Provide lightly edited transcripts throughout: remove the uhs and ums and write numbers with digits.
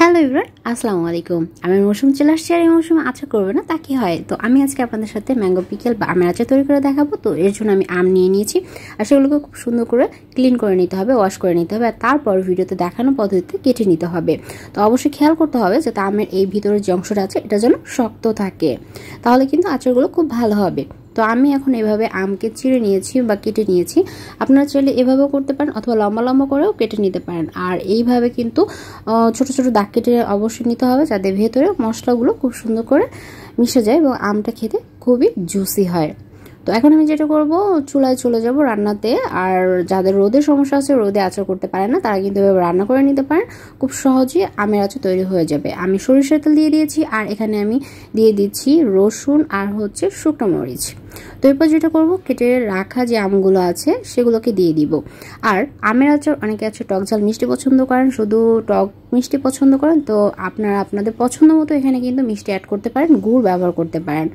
Hello everyone, আসসালামু আলাইকুম। আমি মৌসুম চলে আসছি আর এই মৌসুমে আচার করবে না তা কি হয়। তো আমি আজকে আপনাদের সাথে ম্যাঙ্গো পিকেল বা আমের আচার তৈরি করে দেখাবো। তো এর জন্য আমি আম নিয়ে নিয়েছি আর সেগুলোকে খুব সুন্দর করে ক্লিন করে নিতে হবে, ওয়াশ করে নিতে হবে আর তারপর ভিডিওতে দেখানো পদ্ধতিতে কেটে নিতে হবে। তো অবশ্যই খেয়াল করতে হবে যাতে আমের এই ভিতরের যে অংশটা আছে এটা যেন শক্ত থাকে, তাহলে কিন্তু আচারগুলো খুব ভালো হবে। তো আমি এখন এভাবে আমকে চিড়ে নিয়েছি বা কেটে নিয়েছি। আপনারা চাইলে এভাবেও করতে পারেন অথবা লম্বা লম্বা করেও কেটে নিতে পারেন। আর এইভাবে কিন্তু ছোট ছোট দাগ কেটে অবশ্যই নিতে হবে যাতে ভেতরে মশলাগুলো খুব সুন্দর করে মিশে যায় এবং আমটা খেতে খুবই জুসি হয়। তো এখন আমি যেটা করব, চুলায় চলে যাব রান্নাতে। আর যাদের রোদের সমস্যা আছে, রোদে আচার করতে পারে না, তারা কিন্তু এভাবে রান্না করে নিতে পারেন। খুব সহজেই আমের আচার তৈরি হয়ে যাবে। আমি সরিষার তেল দিয়ে দিয়েছি আর এখানে আমি দিয়ে দিচ্ছি রসুন আর শুকনো মরিচ। তো এরপর যেটা করব, কেটে রাখা যে আমগুলো আছে সেগুলোকে দিয়ে দিব। আর আমের আচার অনেকে আছে টক ঝাল মিষ্টি পছন্দ করেন, শুধু টক মিষ্টি পছন্দ করেন, তো আপনারা আপনাদের পছন্দ মতো এখানে কিন্তু মিষ্টি অ্যাড করতে পারেন, গুড় ব্যবহার করতে পারেন।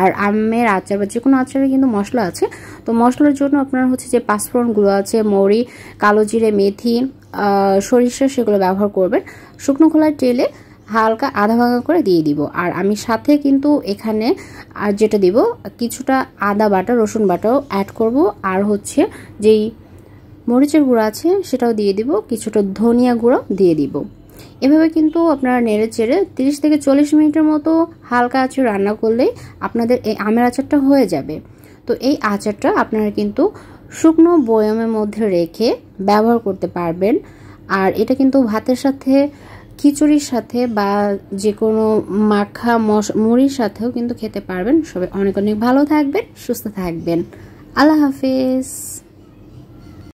আর আমের আচার বা যে কোনো আচারে কিন্তু মশলা আছে, তো মশলার জন্য আপনারা যে পাঁচফোড়নগুলো আছে, মৌরি, কালো জিরে, মেথি, সরিষা, সেগুলো ব্যবহার করবেন। শুকনো খোলায় তেলে হালকা আধা ভাঙা করে দিয়ে দিব। আর আমি সাথে কিন্তু এখানে আর যেটা দিব, কিছুটা আদা বাটা, রসুন বাটাও অ্যাড করব। আর যেই মরিচের গুঁড়ো আছে সেটাও দিয়ে দিব, কিছুটা ধনিয়া গুঁড়ো দিয়ে দিব। এভাবে কিন্তু আপনারা নেড়ে চেড়ে 30 থেকে 40 মিনিটের মতো হালকা আঁচে রান্না করলেই আপনাদের এই আমের আচারটা হয়ে যাবে। তো এই আচারটা আপনারা কিন্তু শুকনো বয়ামের মধ্যে রেখে ব্যবহার করতে পারবেন। আর এটা কিন্তু ভাতের সাথে, খিচুড়ির সাথে বা যে কোনো মাখা মুড়ির সাথেও কিন্তু খেতে পারবেন। সবাই অনেক অনেক ভালো থাকবেন, সুস্থ থাকবেন। আল্লাহ হাফেজ।